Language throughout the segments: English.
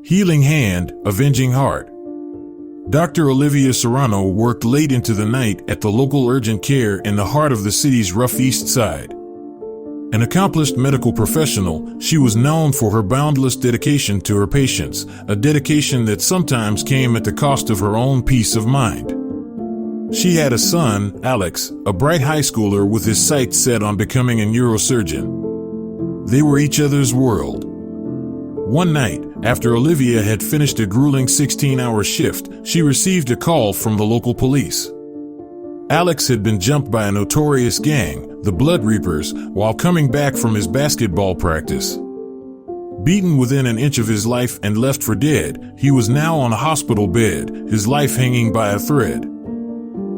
Healing hand, avenging heart. Dr. Olivia Serrano worked late into the night at the local urgent care in the heart of the city's rough East Side. An accomplished medical professional, she was known for her boundless dedication to her patients, a dedication that sometimes came at the cost of her own peace of mind. She had a son, Alex, a bright high schooler with his sights set on becoming a neurosurgeon. They were each other's world. One night, after Olivia had finished a grueling 16-hour shift, she received a call from the local police. Alex had been jumped by a notorious gang, the Blood Reapers, while coming back from his basketball practice. Beaten within an inch of his life and left for dead, he was now on a hospital bed, his life hanging by a thread.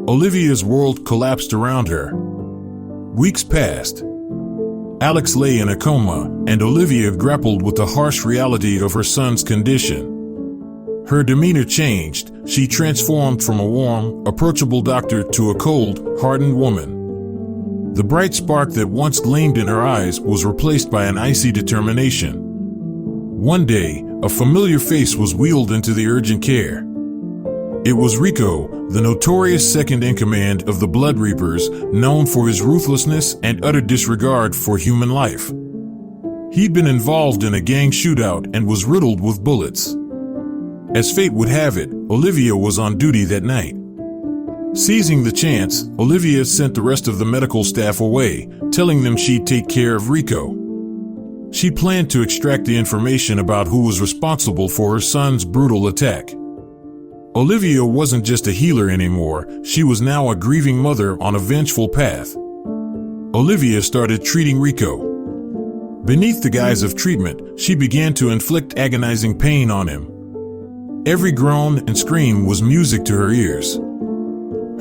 Olivia's world collapsed around her. Weeks passed. Alex lay in a coma, and Olivia grappled with the harsh reality of her son's condition. Her demeanor changed. She transformed from a warm, approachable doctor to a cold, hardened woman. The bright spark that once gleamed in her eyes was replaced by an icy determination. One day, a familiar face was wheeled into the urgent care. It was Rico, the notorious second-in-command of the Blood Reapers, known for his ruthlessness and utter disregard for human life. He'd been involved in a gang shootout and was riddled with bullets. As fate would have it, Olivia was on duty that night. Seizing the chance, Olivia sent the rest of the medical staff away, telling them she'd take care of Rico. She planned to extract the information about who was responsible for her son's brutal attack. Olivia wasn't just a healer anymore, she was now a grieving mother on a vengeful path. Olivia started treating Rico. Beneath the guise of treatment, she began to inflict agonizing pain on him. Every groan and scream was music to her ears.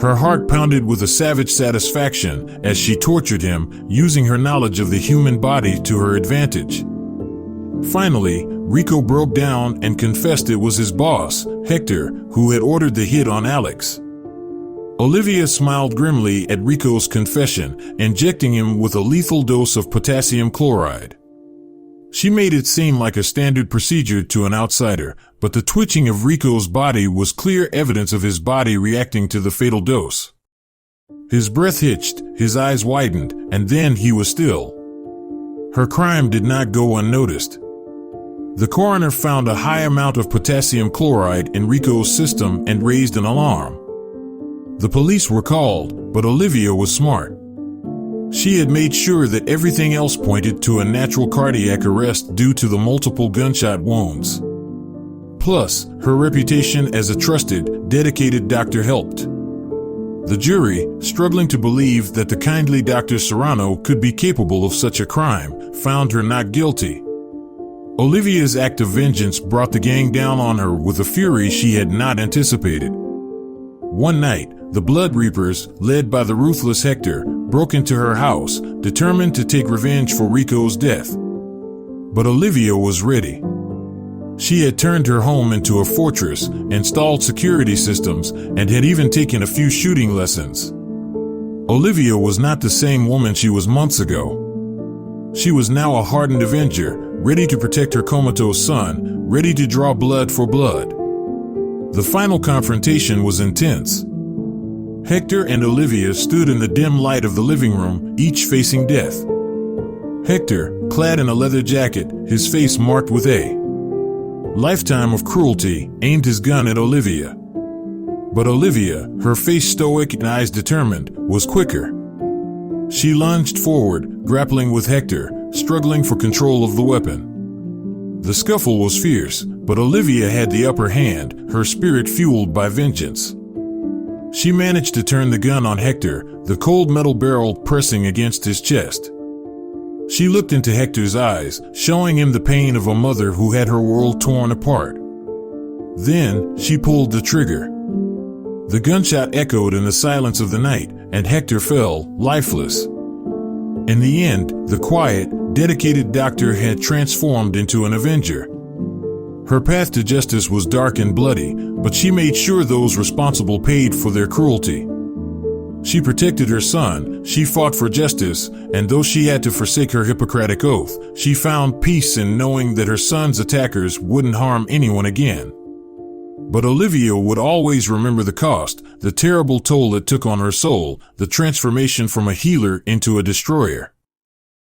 Her heart pounded with a savage satisfaction as she tortured him, using her knowledge of the human body to her advantage. Finally, Rico broke down and confessed it was his boss, Hector, who had ordered the hit on Alex. Olivia smiled grimly at Rico's confession, injecting him with a lethal dose of potassium chloride. She made it seem like a standard procedure to an outsider, but the twitching of Rico's body was clear evidence of his body reacting to the fatal dose. His breath hitched, his eyes widened, and then he was still. Her crime did not go unnoticed. The coroner found a high amount of potassium chloride in Rico's system and raised an alarm. The police were called, but Olivia was smart. She had made sure that everything else pointed to a natural cardiac arrest due to the multiple gunshot wounds. Plus, her reputation as a trusted, dedicated doctor helped. The jury, struggling to believe that the kindly Dr. Serrano could be capable of such a crime, found her not guilty. Olivia's act of vengeance brought the gang down on her with a fury she had not anticipated. One night, the Blood Reapers, led by the ruthless Hector, broke into her house, determined to take revenge for Rico's death. But Olivia was ready. She had turned her home into a fortress, installed security systems, and had even taken a few shooting lessons. Olivia was not the same woman she was months ago. She was now a hardened avenger, ready to protect her comatose son, ready to draw blood for blood. The final confrontation was intense. Hector and Olivia stood in the dim light of the living room, each facing death. Hector, clad in a leather jacket, his face marked with a lifetime of cruelty, aimed his gun at Olivia. But Olivia, her face stoic and eyes determined, was quicker. She lunged forward, grappling with Hector, struggling for control of the weapon. The scuffle was fierce, but Olivia had the upper hand, her spirit fueled by vengeance. She managed to turn the gun on Hector, the cold metal barrel pressing against his chest. She looked into Hector's eyes, showing him the pain of a mother who had her world torn apart. Then, she pulled the trigger. The gunshot echoed in the silence of the night, and Hector fell, lifeless. In the end, the quiet, dedicated doctor had transformed into an avenger. Her path to justice was dark and bloody, but she made sure those responsible paid for their cruelty. She protected her son, she fought for justice, and though she had to forsake her Hippocratic oath, she found peace in knowing that her son's attackers wouldn't harm anyone again. But Olivia would always remember the cost, the terrible toll it took on her soul, the transformation from a healer into a destroyer.